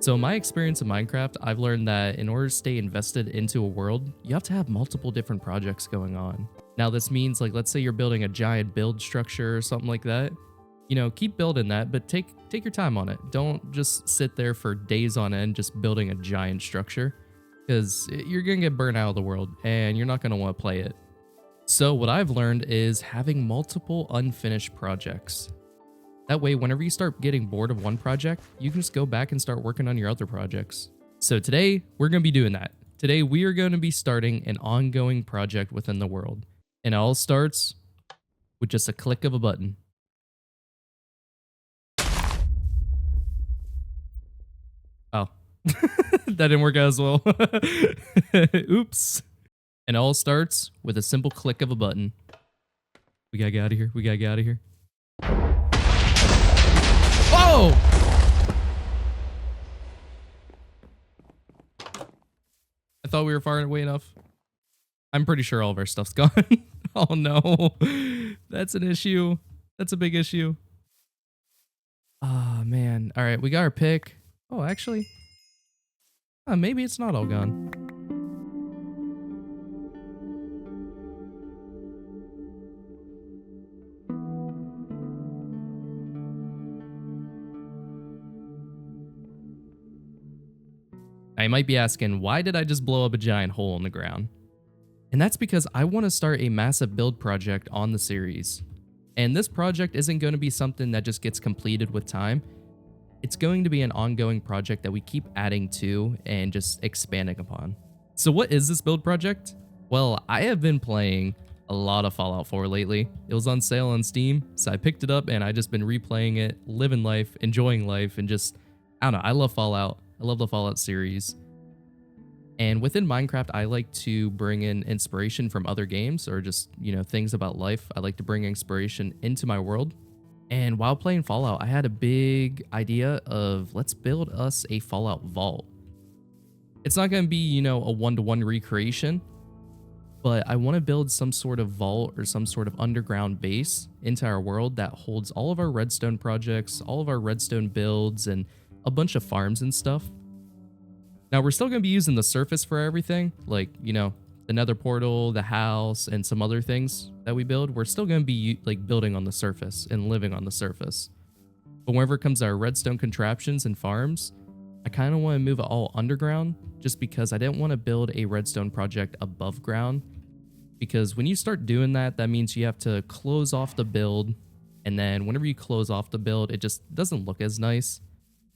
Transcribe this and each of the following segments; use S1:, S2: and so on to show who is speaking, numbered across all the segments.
S1: So my experience in Minecraft, I've learned that in order to stay invested into a world, you have to have multiple different projects going on. Now this means, like, let's say you're building a giant build structure or something like that. You know, keep building that, but take your time on it. Don't just sit there for days on end just building a giant structure, because you're gonna get burnt out of the world and you're not gonna want to play it. So what I've learned is having multiple unfinished projects. That way, whenever you start getting bored of one project, you can just go back and start working on your other projects. So today, we're going to be doing that. Today, we are going to be starting an ongoing project within the world. And it all starts with just a click of a button. Oh, that didn't work out as well. Oops. And it all starts with a simple click of a button. We gotta get out of here. We gotta get out of here. Whoa! I thought we were far away enough. I'm pretty sure all of our stuff's gone. Oh no. That's an issue. That's a big issue. Ah, man. All right, we got our pick. Oh, actually. Maybe it's not all gone. Now, you might be asking, why did I just blow up a giant hole in the ground? And that's because I want to start a massive build project on the series. And this project isn't going to be something that just gets completed with time. It's going to be an ongoing project that we keep adding to and just expanding upon. So what is this build project? Well, I have been playing a lot of Fallout 4 lately. It was on sale on Steam, so I picked it up and I just been replaying it, living life, enjoying life, and just, I don't know, I love Fallout. I love the Fallout series. And within Minecraft, I like to bring in inspiration from other games or just, you know, things about life. I like to bring inspiration into my world. And while playing Fallout, I had a big idea of, let's build us a Fallout vault. It's not going to be, you know, a one-to-one recreation, but I want to build some sort of vault or some sort of underground base into our world that holds all of our redstone projects, all of our redstone builds, and a bunch of farms and stuff. Now, we're still going to be using the surface for everything, like, you know, the nether portal, the house, and some other things that we build. We're still going to be like building on the surface and living on the surface. But whenever it comes to our redstone contraptions and farms, I kind of want to move it all underground just because I didn't want to build a redstone project above ground. Because when you start doing that, that means you have to close off the build. And then whenever you close off the build, it just doesn't look as nice.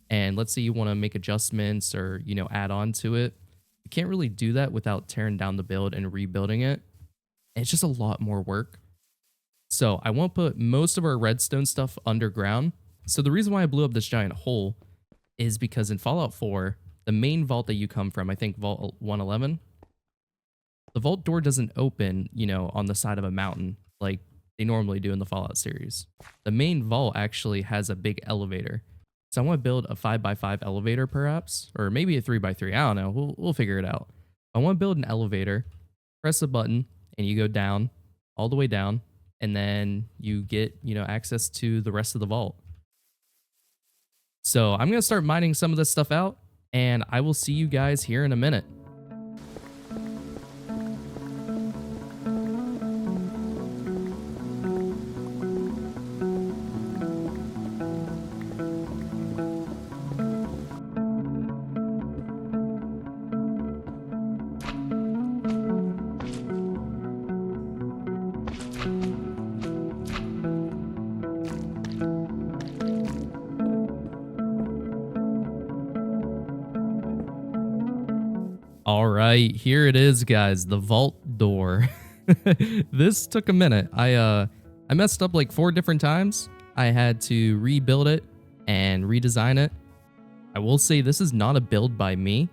S1: And let's say you want to make adjustments or, you know, add on to it. You can't really do that without tearing down the build and rebuilding it. It's just a lot more work. So I won't put most of our redstone stuff underground. So the reason why I blew up this giant hole is because in Fallout 4, the main vault that you come from, I think Vault 111, the vault door doesn't open, you know, on the side of a mountain like they normally do in the Fallout series. The main vault actually has a big elevator. So I want to build a 5x5 elevator perhaps, or maybe a 3x3. I don't know. We'll figure it out. I want to build an elevator, press a button, and you go down, all the way down, and then you get, you know, access to the rest of the vault. So I'm going to start mining some of this stuff out, and I will see you guys here in a minute. All right, here it is, guys, the vault door. This took a minute. I messed up like 4 different times. I had to rebuild it and redesign it. I will say this is not a build by me.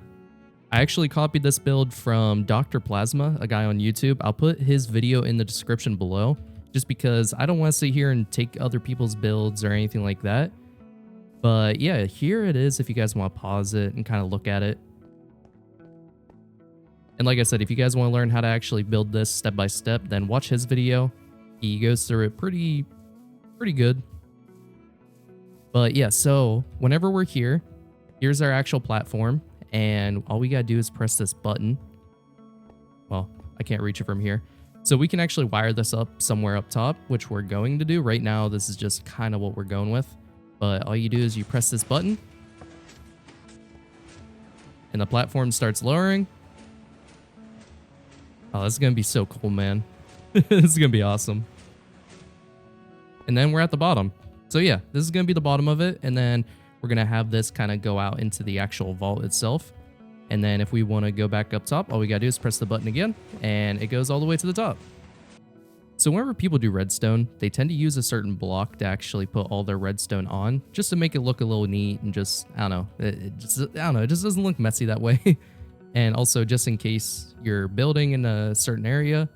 S1: I actually copied this build from Dr. Plasma, a guy on YouTube. I'll put his video in the description below, just because I don't want to sit here and take other people's builds or anything like that. But yeah, here it is if you guys want to pause it and kind of look at it. And like I said, if you guys want to learn how to actually build this step by step, then watch his video. He goes through it pretty good. But yeah, so whenever we're here, here's our actual platform, and all we gotta do is press this button. Well, I can't reach it from here. So we can actually wire this up somewhere up top, which we're going to do. Right now, this is just kind of what we're going with. But all you do is you press this button, and the platform starts lowering. Oh, this is going to be so cool, man. This is going to be awesome. And then we're at the bottom. So yeah, this is going to be the bottom of it. And then we're going to have this kind of go out into the actual vault itself. And then if we want to go back up top, all we got to do is press the button again, and it goes all the way to the top. So whenever people do redstone, they tend to use a certain block to actually put all their redstone on, just to make it look a little neat and just, I don't know, it just doesn't look messy that way. And also just in case you're building in a certain area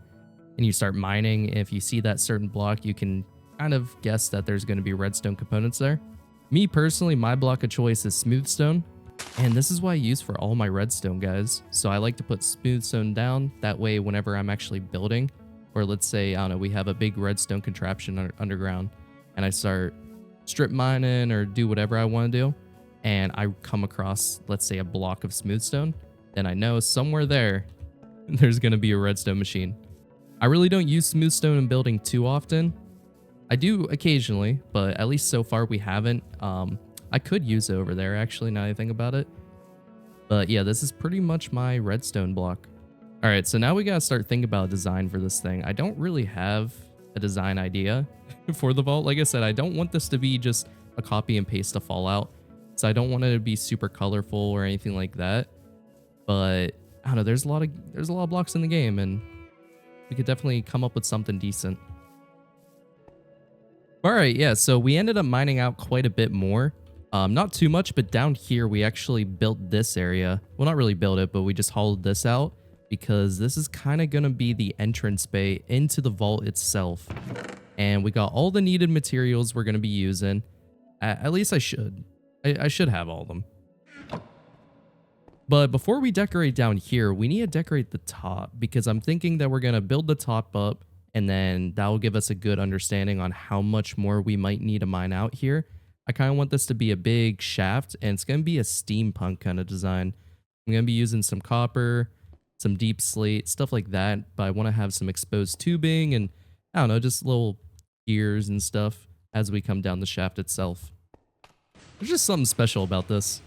S1: and you start mining, if you see that certain block, you can kind of guess that there's going to be redstone components there. Me personally, my block of choice is smoothstone. And this is what I use for all my redstone, guys. So I like to put smoothstone down. That way, whenever I'm actually building, or let's say, I don't know, we have a big redstone contraption underground, and I start strip mining or do whatever I want to do, and I come across, let's say, a block of smoothstone, then I know somewhere there's going to be a redstone machine. I really don't use smoothstone in building too often. I do occasionally, but at least so far we haven't. I could use it over there, actually, now that I think about it. But yeah, this is pretty much my redstone block. All right, so now we gotta start thinking about a design for this thing. I don't really have a design idea for the vault. Like I said, I don't want this to be just a copy and paste of Fallout. So I don't want it to be super colorful or anything like that. But I don't know, there's a lot of blocks in the game, and we could definitely come up with something decent. All right, yeah, so we ended up mining out quite a bit more. Not too much, but down here we actually built this area. Well, not really built it, but we just hollowed this out because this is kind of going to be the entrance bay into the vault itself. And we got all the needed materials we're going to be using. At least I should. I should have all of them. But before we decorate down here, we need to decorate the top, because I'm thinking that we're going to build the top up, and then that will give us a good understanding on how much more we might need to mine out here. I kind of want this to be a big shaft, and it's going to be a steampunk kind of design. I'm going to be using some copper, some deep slate, stuff like that, but I want to have some exposed tubing and, I don't know, just little gears and stuff as we come down the shaft itself. There's just something special about this.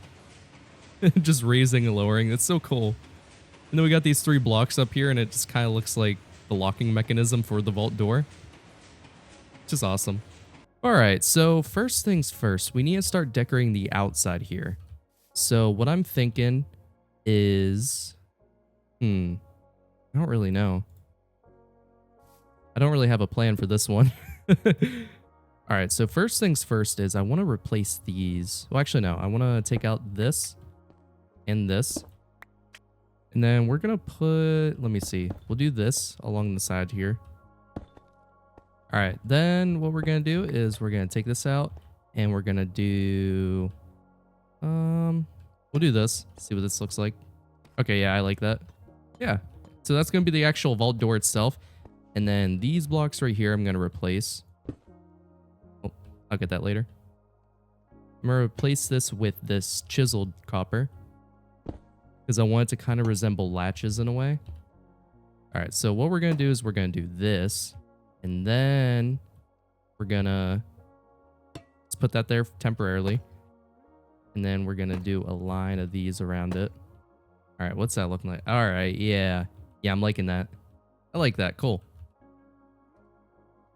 S1: Just raising and lowering, it's so cool. And then we got these 3 blocks up here, and it just kind of looks like the locking mechanism for the vault door. Just awesome. All right, so first things first, we need to start decorating the outside here. So what I'm thinking is, I don't really know. I don't really have a plan for this one. All right, so first things first is I want to replace these. Well, actually, no, I want to take out this and this. And then we're going to put, let me see, we'll do this along the side here. All right, then what we're going to do is we're going to take this out, and we're going to do, we'll do this, see what this looks like. Okay, yeah, I like that. Yeah, so that's going to be the actual vault door itself. And then these blocks right here, I'm going to replace. Oh, I'll get that later. I'm going to replace this with this chiseled copper, because I want it to kind of resemble latches in a way. All right, so what we're going to do is we're going to do this. And then we're gonna let's put that there temporarily. And then we're gonna do a line of these around it. All right, what's that looking like? All right, yeah. Yeah, I'm liking that. I like that, cool.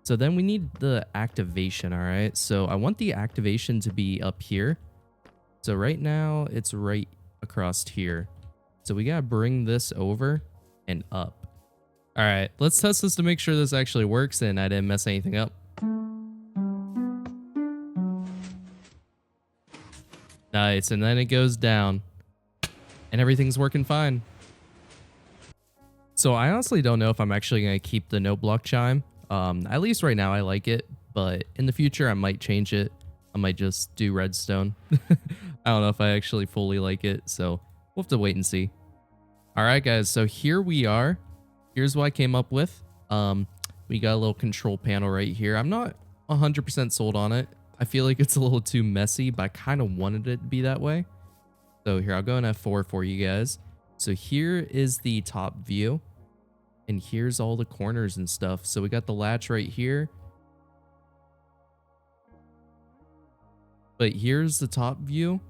S1: So then we need the activation, all right? So I want the activation to be up here. So right now it's right across here. So we gotta bring this over and up. All right, let's test this to make sure this actually works and I didn't mess anything up. Nice, and then it goes down and everything's working fine. So I honestly don't know if I'm actually going to keep the note block chime. At least right now I like it, but in the future I might change it. I might just do redstone. I don't know if I actually fully like it, so we'll have to wait and see. All right, guys, so here we are. Here's what I came up with. We got a little control panel right here. I'm not 100% sold on it. I feel like it's a little too messy, but I kind of wanted it to be that way. So here, I'll go in F4 for you guys. So here is the top view. And here's all the corners and stuff. So we got the latch right here. But here's the top view.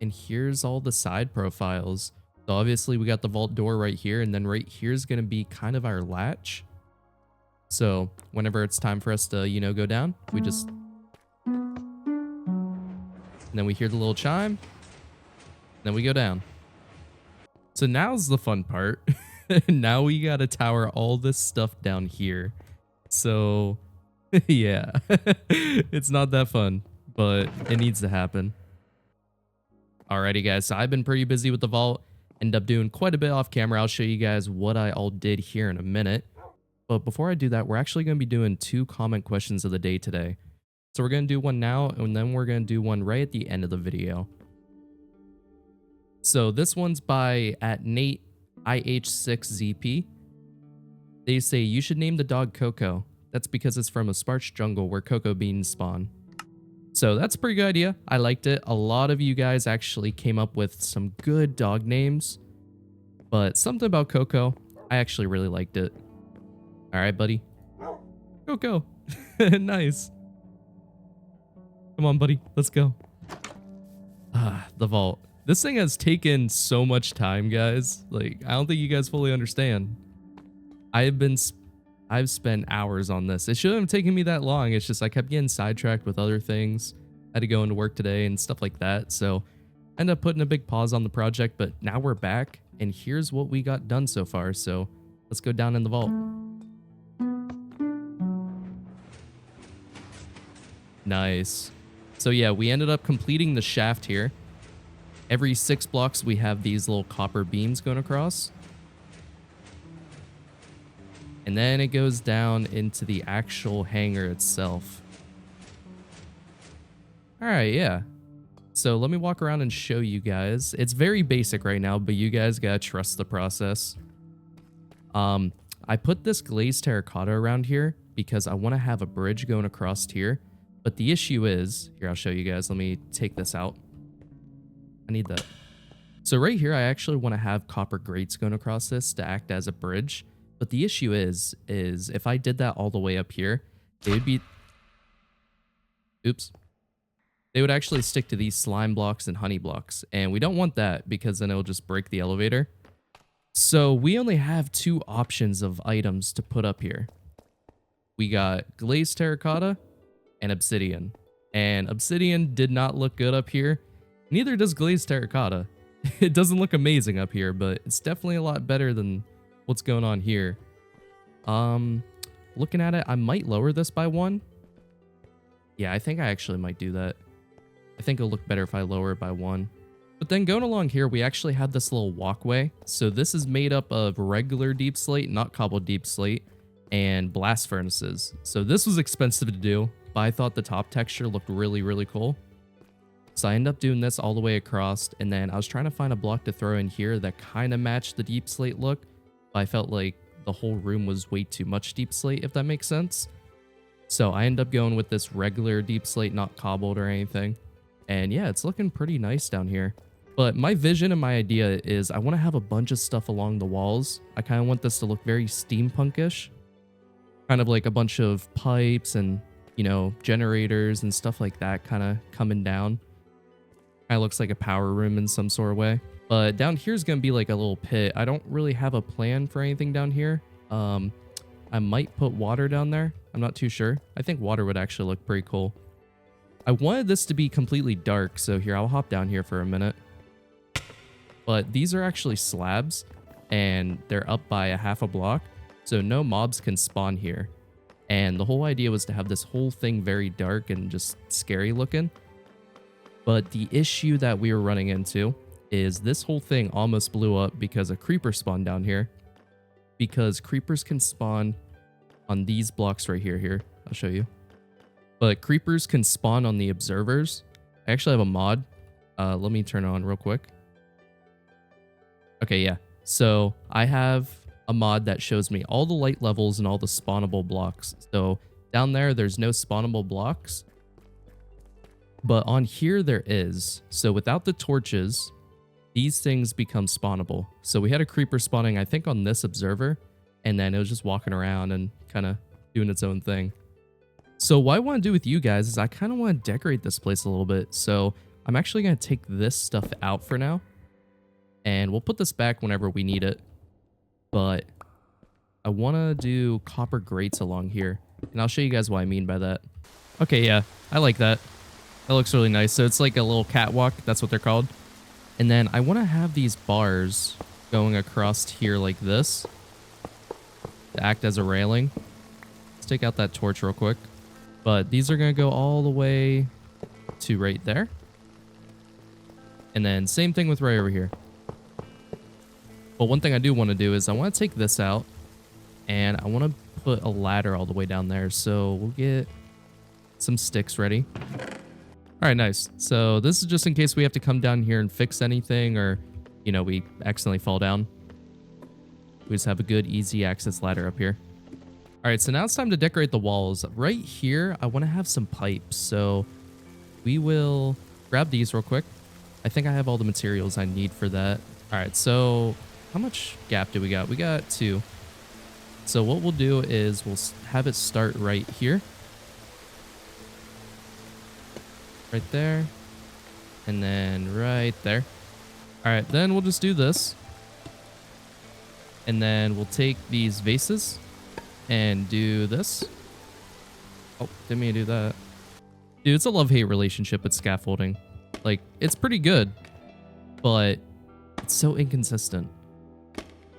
S1: And here's all the side profiles. So obviously we got the vault door right here. And then right here is going to be kind of our latch. So whenever it's time for us to, you know, go down, we just... And then we hear the little chime. Then we go down. So now's the fun part. Now we gotta tower all this stuff down here. So yeah, it's not that fun, but it needs to happen. Alrighty guys, so I've been pretty busy with the vault. End up doing quite a bit off camera. I'll show you guys what I all did here in a minute. But before I do that, we're actually going to be doing 2 comment questions of the day today. So we're going to do one now, and then we're going to do one right at the end of the video. So this one's by @Nate IH6ZP. They say, you should name the dog Coco. That's because it's from a sparse jungle where cocoa beans spawn. So that's a pretty good idea. I liked it. A lot of you guys actually came up with some good dog names. But something about Coco, I actually really liked it. Alright, buddy. Coco. Nice. Come on, buddy. Let's go. The vault. This thing has taken so much time, guys. Like, I don't think you guys fully understand. I've spent hours on this. It shouldn't have taken me that long. It's just I kept getting sidetracked with other things. I had to go into work today and stuff like that. So I ended up putting a big pause on the project, but now we're back and here's what we got done so far. So let's go down in the vault. Nice. So yeah, we ended up completing the shaft here. Every 6 blocks, we have these little copper beams going across. And then it goes down into the actual hangar itself. All right, yeah. So let me walk around and show you guys. It's very basic right now, but you guys gotta trust the process. I put this glazed terracotta around here because I want to have a bridge going across here. But the issue is, here, I'll show you guys. Let me take this out. I need that. So right here, I actually want to have copper grates going across this to act as a bridge. But the issue is if I did that all the way up here, they would be... Oops. They would actually stick to these slime blocks and honey blocks. And we don't want that because then it'll just break the elevator. So we only have 2 options of items to put up here. We got glazed terracotta and obsidian. And obsidian did not look good up here. Neither does glazed terracotta. It doesn't look amazing up here, but it's definitely a lot better than what's going on here. Looking at it, I might lower this by 1. Yeah, I think I actually might do that. I think it'll look better if I lower it by 1. But then going along here, we actually have this little walkway. So this is made up of regular deep slate, not cobbled deep slate, and blast furnaces. So this was expensive to do, but I thought the top texture looked really, really cool. So I ended up doing this all the way across, and then I was trying to find a block to throw in here that kind of matched the deep slate look, but I felt like the whole room was way too much deep slate, if that makes sense. So I ended up going with this regular deep slate, not cobbled or anything. And yeah, it's looking pretty nice down here. But my vision and my idea is I want to have a bunch of stuff along the walls. I kind of want this to look very steampunkish. Kind of like a bunch of pipes and, you know, generators and stuff like that kind of coming down. Kind of looks like a power room in some sort of way. But down here is going to be like a little pit. I don't really have a plan for anything down here. I might put water down there. I'm not too sure. I think water would actually look pretty cool. I wanted this to be completely dark, so here, I'll hop down here for a minute. But these are actually slabs, and they're up by a half a block, so no mobs can spawn here. And the whole idea was to have this whole thing very dark and just scary looking. But the issue that we were running into is this whole thing almost blew up because a creeper spawned down here. Because creepers can spawn on these blocks right here. I'll show you. But creepers can spawn on the observers. I actually have a mod. Let me turn it on real quick. Okay, yeah. So I have a mod that shows me all the light levels and all the spawnable blocks. So down there, there's no spawnable blocks. But on here, there is. So without the torches, these things become spawnable. So we had a creeper spawning, I think, on this observer, and then it was just walking around and kind of doing its own thing. So what I want to do with you guys is I kind of want to decorate this place a little bit. So I'm actually going to take this stuff out for now, and we'll put this back whenever we need it. But I want to do copper grates along here, and I'll show you guys what I mean by that. Okay, yeah, I like that. That looks really nice. So it's like a little catwalk. That's what they're called. And then I want to have these bars going across here like this to act as a railing. Let's take out that torch real quick. But these are going to go all the way to right there. And then same thing with right over here. But one thing I do want to do is I want to take this out, and I want to put a ladder all the way down there. So we'll get some sticks ready. All right, nice. So this is just in case we have to come down here and fix anything, or, you know, we accidentally fall down. We just have a good, easy access ladder up here. All right, so now it's time to decorate the walls. Right here, I want to have some pipes. So we will grab these real quick. I think I have all the materials I need for that. All right, so how much gap do we got? We got 2. So what we'll do is we'll have it start right here. Right there. And then right there. All right, then we'll just do this. And then we'll take these vases and do this. Oh, didn't mean to do that. Dude, it's a love-hate relationship with scaffolding. Like, it's pretty good, but it's so inconsistent.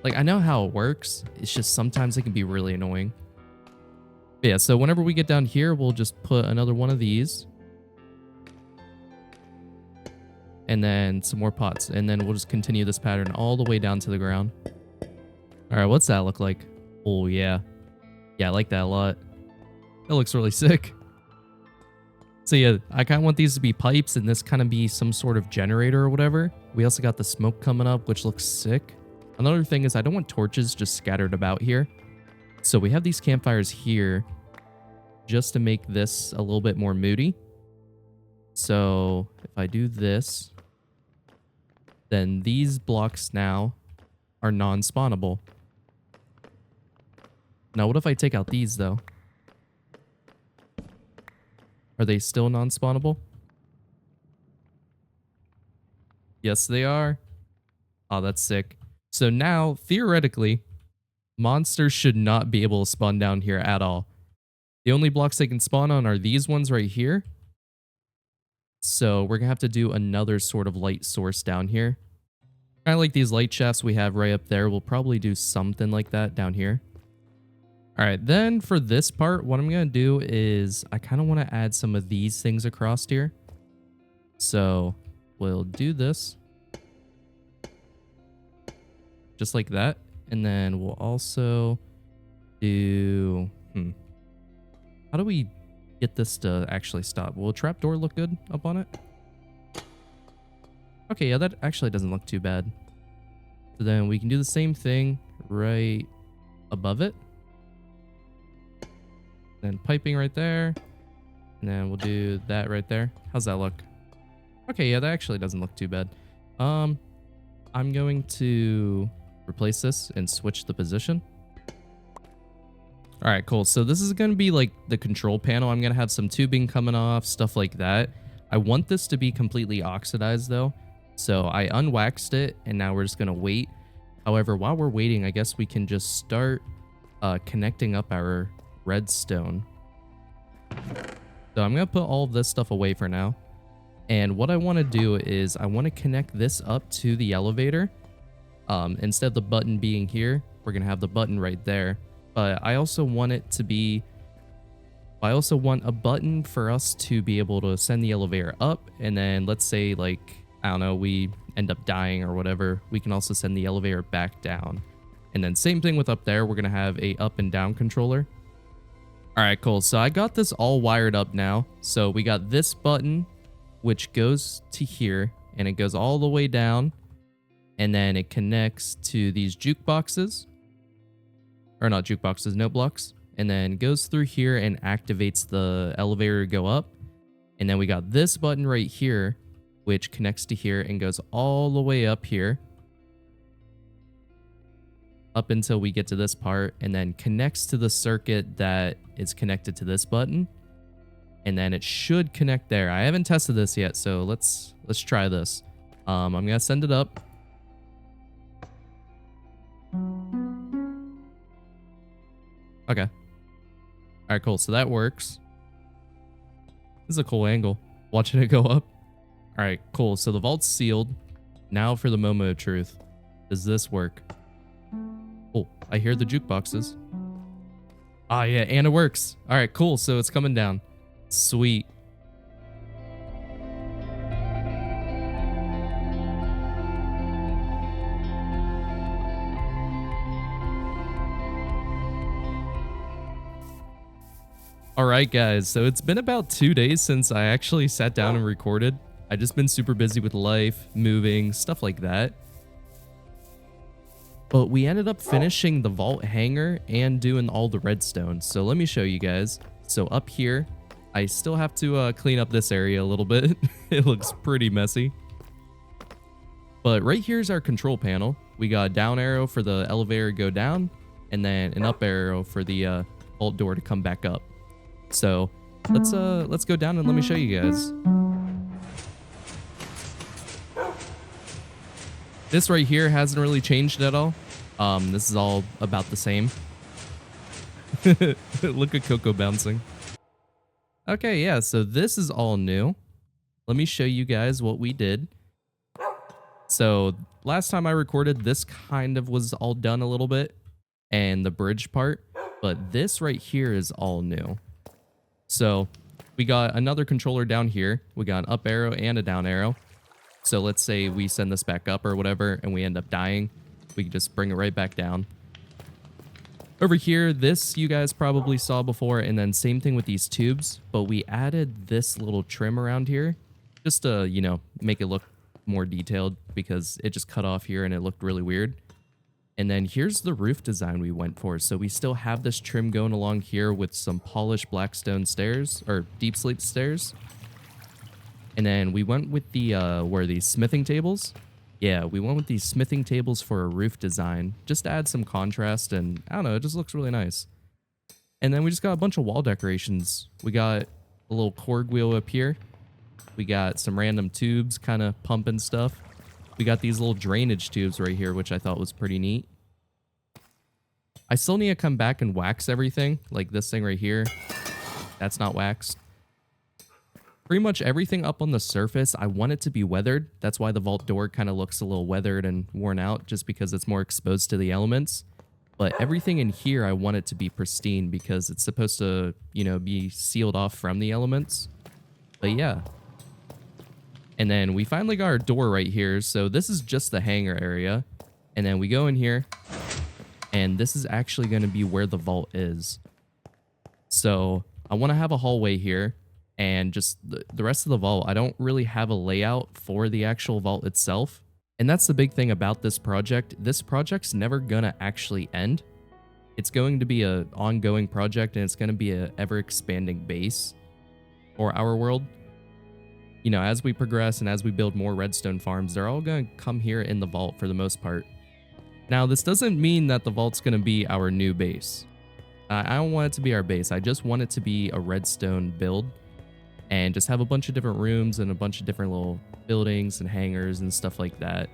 S1: Like, I know how it works. It's just sometimes it can be really annoying. But yeah, so whenever we get down here, we'll just put another one of these. And then some more pots. And then we'll just continue this pattern all the way down to the ground. All right, what's that look like? Oh, yeah. Yeah, I like that a lot. That looks really sick. So yeah, I kind of want these to be pipes and this kind of be some sort of generator or whatever. We also got the smoke coming up, which looks sick. Another thing is I don't want torches just scattered about here. So we have these campfires here just to make this a little bit more moody. So if I do this, then these blocks now are non-spawnable. Now, what if I take out these, though? Are they still non-spawnable? Yes, they are. Oh, that's sick. So now, theoretically, monsters should not be able to spawn down here at all. The only blocks they can spawn on are these ones right here. So we're going to have to do another sort of light source down here. Kind of like these light shafts we have right up there. We'll probably do something like that down here. All right, then for this part, what I'm going to do is I kind of want to add some of these things across here. So we'll do this. Just like that. And then we'll also do... How do we get this to actually stop? Will a trapdoor look good up on it? Okay, yeah, that actually doesn't look too bad. So then we can do the same thing right above it. Then piping right there. And then we'll do that right there. How's that look? Okay, yeah, that actually doesn't look too bad. I'm going to replace this and switch the position. All right, cool. So this is going to be like the control panel. I'm going to have some tubing coming off, stuff like that. I want this to be completely oxidized though. So I unwaxed it and now we're just going to wait. However, while we're waiting, I guess we can just start connecting up our redstone. So I'm going to put all of this stuff away for now. And what I want to do is I want to connect this up to the elevator. Instead of the button being here, we're going to have the button right there. But I also want it to be... I also want a button for us to be able to send the elevator up. And then let's say, like, I don't know, we end up dying or whatever. We can also send the elevator back down. And then same thing with up there. We're going to have a up and down controller. All right, cool. So I got this all wired up now. So we got this button, which goes to here. And it goes all the way down. And then it connects to these jukeboxes. Or not jukeboxes, note blocks. And then goes through here and activates the elevator to go up. And then we got this button right here, which connects to here and goes all the way up here. Up until we get to this part, and then connects to the circuit that is connected to this button. And then it should connect there. I haven't tested this yet, so let's try this. I'm gonna send it up. Okay. All right, cool. So that works. This is a cool angle, watching it go up. All right, cool. So the vault's sealed. Now for the moment of truth. Does this work? Oh, I hear the jukeboxes. Ah, yeah, and it works. All right, cool. So it's coming down. Sweet. All right, guys. So it's been about 2 days since I actually sat down and recorded. I've just been super busy with life, moving, stuff like that. But we ended up finishing the vault hangar and doing all the redstone. So let me show you guys. So up here, I still have to clean up this area a little bit. It looks pretty messy. But right here's our control panel. We got a down arrow for the elevator to go down, and then an up arrow for the vault door to come back up. So let's go down and let me show you guys. This right here hasn't really changed at all. This is all about the same. Look at Coco bouncing. Okay, yeah, so this is all new. Let me show you guys what we did. So last time I recorded, this kind of was all done a little bit, and the bridge part, but this right here is all new. So we got another controller down here. We got an up arrow and a down arrow. So let's say we send this back up or whatever, and we end up dying. We can just bring it right back down. Over here, this you guys probably saw before, and then same thing with these tubes, but we added this little trim around here just to, you know, make it look more detailed because it just cut off here and it looked really weird. And then here's the roof design we went for. So we still have this trim going along here with some polished blackstone stairs or deep slate stairs. And then we went with the, where are these smithing tables? Yeah, we went with these smithing tables for a roof design, just to add some contrast, and I don't know, it just looks really nice. And then we just got a bunch of wall decorations. We got a little corg wheel up here. We got some random tubes kind of pumping stuff. We got these little drainage tubes right here, which I thought was pretty neat. I still need to come back and wax everything, like this thing right here. That's not waxed. Pretty much everything up on the surface, I want it to be weathered. That's why the vault door kind of looks a little weathered and worn out, just because it's more exposed to the elements. But everything in here, I want it to be pristine because it's supposed to, you know, be sealed off from the elements. But yeah. And then we finally got our door right here. So this is just the hangar area. And then we go in here, and this is actually going to be where the vault is. So I want to have a hallway here. And just the rest of the vault, I don't really have a layout for the actual vault itself. And that's the big thing about this project. This project's never gonna actually end. It's going to be an ongoing project, and it's gonna be an ever-expanding base for our world. You know, as we progress and as we build more redstone farms, they're all gonna come here in the vault for the most part. Now, this doesn't mean that the vault's gonna be our new base. I don't want it to be our base. I just want it to be a redstone build, and just have a bunch of different rooms and a bunch of different little buildings and hangars and stuff like that.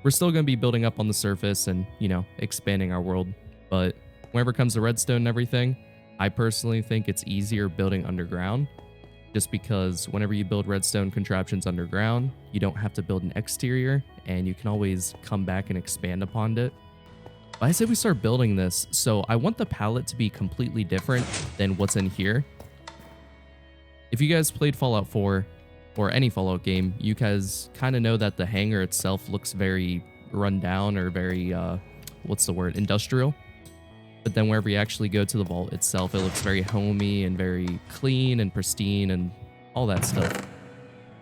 S1: We're still going to be building up on the surface and, you know, expanding our world. But whenever it comes to redstone and everything, I personally think it's easier building underground. Just because whenever you build redstone contraptions underground, you don't have to build an exterior, and you can always come back and expand upon it. But I say we start building this, so I want the palette to be completely different than what's in here. If you guys played Fallout 4 or any Fallout game, you guys kind of know that the hangar itself looks very run down or very, what's the word, industrial. But then wherever you actually go to the vault itself, it looks very homey and very clean and pristine and all that stuff.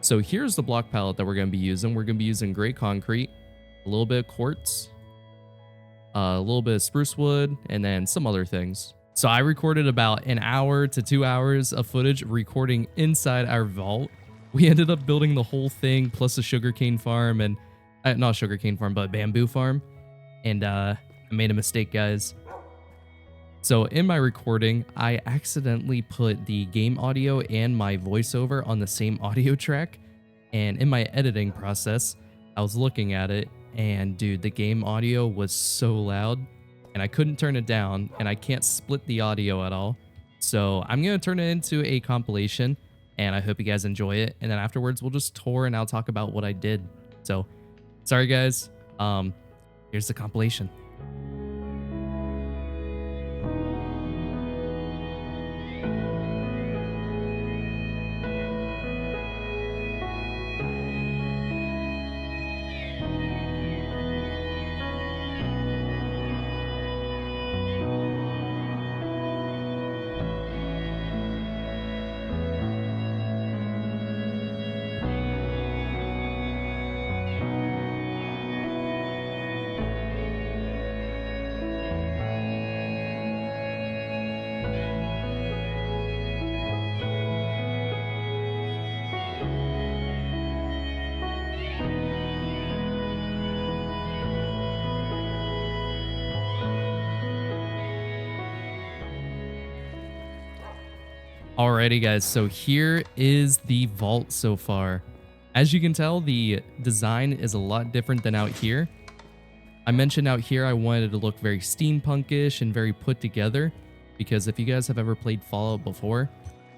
S1: So here's the block palette that we're going to be using. We're going to be using gray concrete, a little bit of quartz, a little bit of spruce wood, and then some other things. So I recorded about an hour to 2 hours of footage recording inside our vault. We ended up building the whole thing plus a sugarcane farm and not sugarcane farm, but bamboo farm. And I made a mistake, guys. So in my recording, I accidentally put the game audio and my voiceover on the same audio track. And in my editing process, I was looking at it and dude, the game audio was so loud and I couldn't turn it down and I can't split the audio at all. So I'm going to turn it into a compilation and I hope you guys enjoy it. And then afterwards we'll just tour and I'll talk about what I did. So sorry guys. Here's the compilation. Alrighty guys, so here is the vault so far. As you can tell, the design is a lot different than out here. I mentioned out here I wanted it to look very steampunkish and very put together, because if you guys have ever played Fallout before,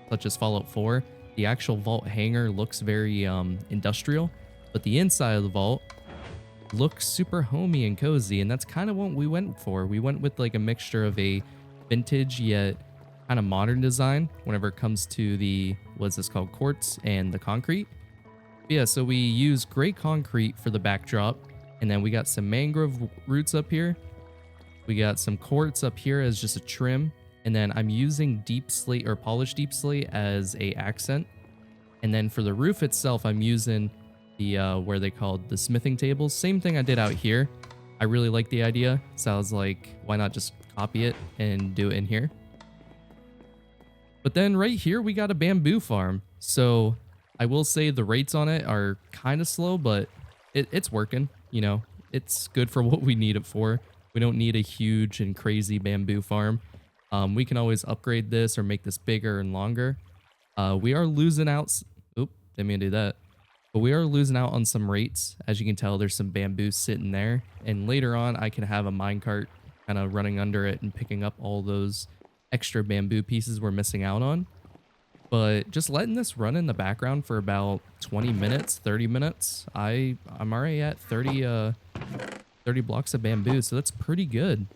S1: such as Fallout 4, the actual vault hangar looks very industrial, but the inside of the vault looks super homey and cozy, and that's kind of what we went for. We went with like a mixture of a vintage yet kind of modern design whenever it comes to the, what's this called, quartz and the concrete. But yeah, so we use gray concrete for the backdrop, and then we got some mangrove roots up here. We got some quartz up here as just a trim, and then I'm using deep slate or polished deep slate as a accent. And then for the roof itself, I'm using the where they called the smithing tables. Same thing I did out here. I really like the idea, so I was like, why not just copy it and do it in here? But then right here, we got a bamboo farm. So I will say the rates on it are kind of slow, but it's working. You know, it's good for what we need it for. We don't need a huge and crazy bamboo farm. We can always upgrade this or make this bigger and longer. We are losing out. Oop, didn't mean to do that. But we are losing out on some rates. As you can tell, there's some bamboo sitting there. And later on, I can have a minecart kind of running under it and picking up all those extra bamboo pieces we're missing out on. But just letting this run in the background for about 20 minutes, 30 minutes, I'm already at 30 blocks of bamboo, so that's pretty good.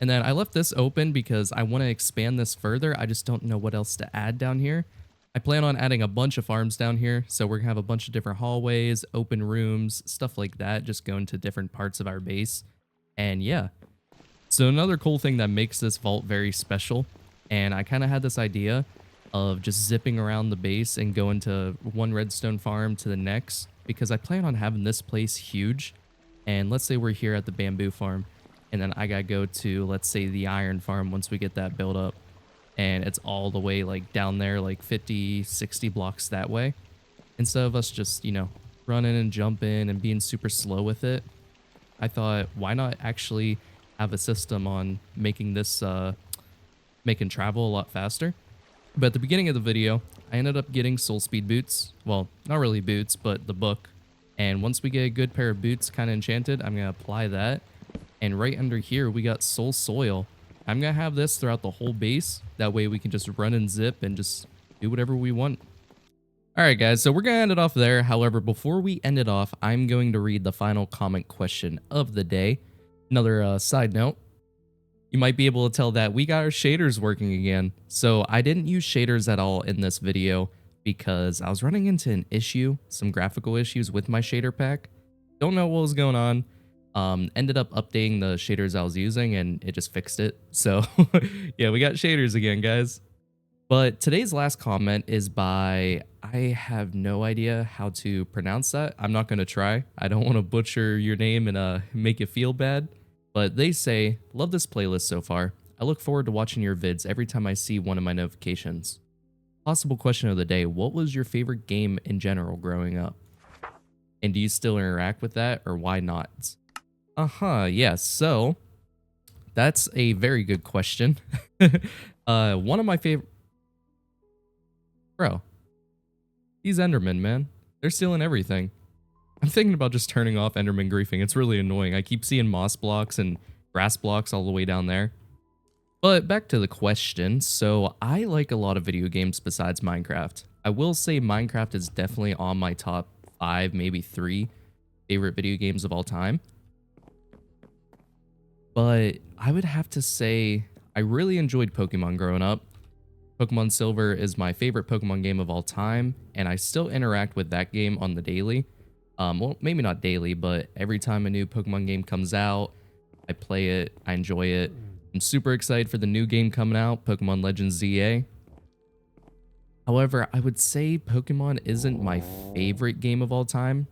S1: And then I left this open because I want to expand this further. I just don't know what else to add down here. I plan on adding a bunch of farms down here, so we're gonna have a bunch of different hallways, open rooms, stuff like that, just going to different parts of our base. And yeah, so another cool thing that makes this vault very special, and I kind of had this idea of just zipping around the base and going to one redstone farm to the next, because I plan on having this place huge. And let's say we're here at the bamboo farm, and then I gotta go to, let's say, the iron farm once we get that built up. And it's all the way like down there, like 50, 60 blocks that way. Instead of us just, you know, running and jumping and being super slow with it, I thought, why not actually have a system on making this, making travel a lot faster. But at the beginning of the video, I ended up getting soul speed boots. Well, not really boots, but the book. And once we get a good pair of boots kind of enchanted, I'm going to apply that. And right under here, we got soul soil. I'm going to have this throughout the whole base. That way we can just run and zip and just do whatever we want. Alright guys, so we're going to end it off there. However, before we end it off, I'm going to read the final comment question of the day. Another side note. You might be able to tell that we got our shaders working again. So I didn't use shaders at all in this video because I was running into an issue, some graphical issues with my shader pack. Don't know what was going on. Ended up updating the shaders I was using and it just fixed it. So yeah, we got shaders again, guys. But today's last comment is by, I have no idea how to pronounce that. I'm not going to try. I don't want to butcher your name and make you feel bad. But they say, love this playlist so far. I look forward to watching your vids every time I see one of my notifications. possible question of the day, what was your favorite game in general growing up? And do you still interact with that, or why not? Yes. So that's a very good question. One of my favorite, bro, these Endermen, man, they're stealing everything. I'm thinking about just turning off Enderman griefing. It's really annoying. I keep seeing moss blocks and grass blocks all the way down there. But back to the question. So I like a lot of video games besides Minecraft. I will say Minecraft is definitely on my top 5, maybe 3 favorite video games of all time. But I would have to say I really enjoyed Pokemon growing up. Pokemon Silver is my favorite Pokemon game of all time, and I still interact with that game on the daily. Well, maybe not daily, but every time a new Pokemon game comes out, I play it, I enjoy it. I'm super excited for the new game coming out, Pokemon Legends ZA. However, I would say Pokemon isn't my favorite game of all time.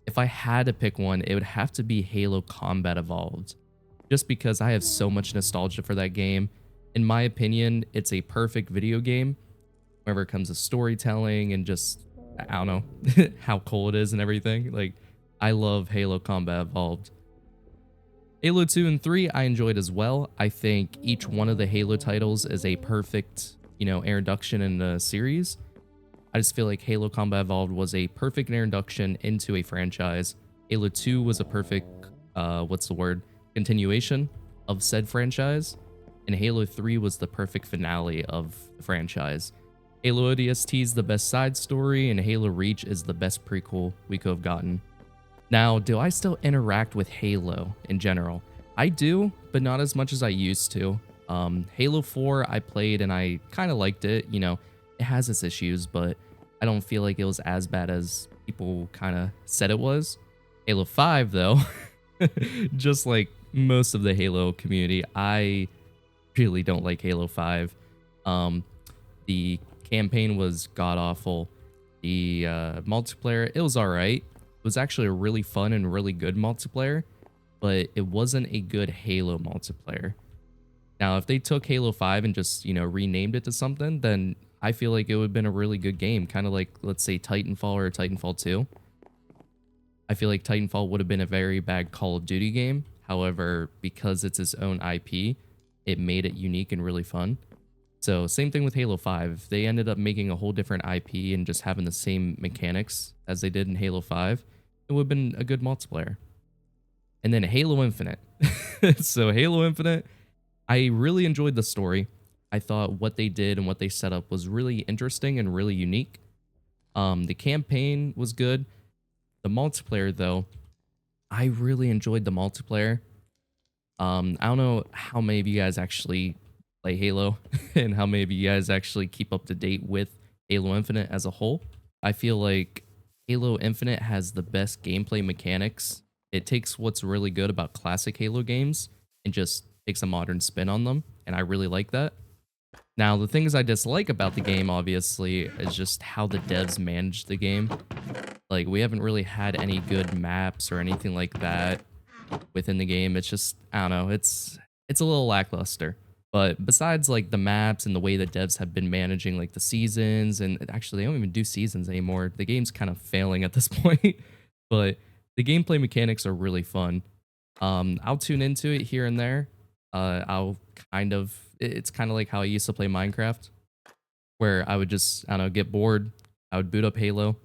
S1: If I had to pick one, it would have to be Halo Combat Evolved, just because I have so much nostalgia for that game. In my opinion, it's a perfect video game whenever it comes to storytelling and just, I don't know, how cool it is and everything. Like, I love Halo Combat Evolved. Halo 2 and 3 I enjoyed as well. I think each one of the Halo titles is a perfect, introduction in the series. I just feel like Halo Combat Evolved was a perfect introduction into a franchise. Halo 2 was a perfect, continuation of said franchise. And Halo 3 was the perfect finale of the franchise. Halo ODST is the best side story, and Halo Reach is the best prequel we could have gotten. Now, do I still interact with Halo in general? I do, but not as much as I used to. Halo 4 I played and I kind of liked it. It has its issues, but I don't feel like it was as bad as people kind of said it was. Halo 5, though, just like most of the Halo community, I really don't like Halo 5. The campaign was god-awful. The multiplayer, it was alright. It was actually a really fun and really good multiplayer, but it wasn't a good Halo multiplayer. Now, if they took Halo 5 and just, renamed it to something, then I feel like it would have been a really good game, kind of like, let's say, Titanfall or Titanfall 2. I feel like Titanfall would have been a very bad Call of Duty game. However, because it's its own IP, it made it unique and really fun. So same thing with Halo 5. They ended up making a whole different IP and just having the same mechanics as they did in Halo 5. It would have been a good multiplayer. And then Halo Infinite. So Halo Infinite, I really enjoyed the story. I thought what they did and what they set up was really interesting and really unique. The campaign was good. The multiplayer, though, I really enjoyed the multiplayer. I don't know how many of you guys actually play Halo and how many of you guys actually keep up to date with Halo Infinite as a whole. I feel like Halo Infinite has the best gameplay mechanics. It takes what's really good about classic Halo games and just takes a modern spin on them, and I really like that. Now, the things I dislike about the game, obviously, is just how the devs manage the game. Like, we haven't really had any good maps or anything like that within the game. It's just, I don't know, it's a little lackluster. But besides, like, the maps and the way the devs have been managing, like, the seasons, and actually, they don't even do seasons anymore. The game's kind of failing at this point, but the gameplay mechanics are really fun. I'll tune into it here and there. It's kind of like how I used to play Minecraft, where I would just, I don't know, get bored. I would boot up Halo,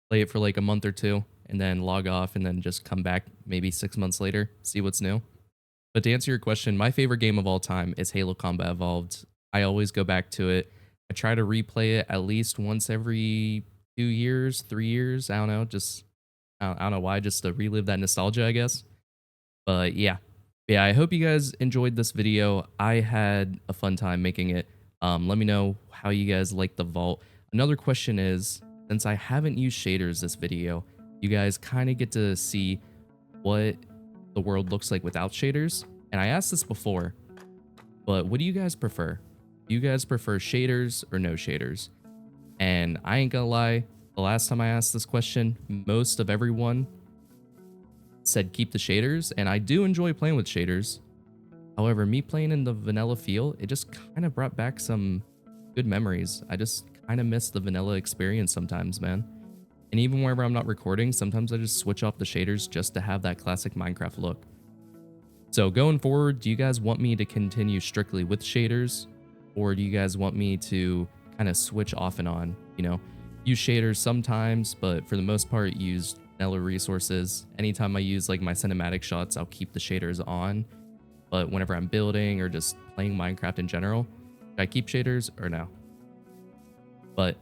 S1: play it for like a month or two, and then log off and then just come back maybe 6 months later, see what's new. But to answer your question, my favorite game of all time is Halo Combat Evolved. I always go back to it. I try to replay it at least once every 2 years, 3 years. I don't know, I don't know why, just to relive that nostalgia, I guess. But yeah, I hope you guys enjoyed this video. I had a fun time making it. Let me know how you guys like the vault. Another question is, since I haven't used shaders this video, you guys kind of get to see what the world looks like without shaders. And I asked this before, but what do you guys prefer? Do you guys prefer shaders or no shaders? And I ain't gonna lie, the last time I asked this question, most of everyone said keep the shaders, and I do enjoy playing with shaders. However, me playing in the vanilla feel, it just kind of brought back some good memories. I just kind of miss the vanilla experience sometimes, man. And even whenever I'm not recording, sometimes I just switch off the shaders just to have that classic Minecraft look. So going forward, do you guys want me to continue strictly with shaders, or do you guys want me to kind of switch off and on, you know, use shaders sometimes, but for the most part, use vanilla resources. Anytime I use like my cinematic shots, I'll keep the shaders on. But whenever I'm building or just playing Minecraft in general, should I keep shaders or no? But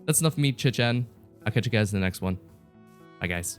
S1: that's enough of me chit-chatting. I'll catch you guys in the next one. Bye, guys.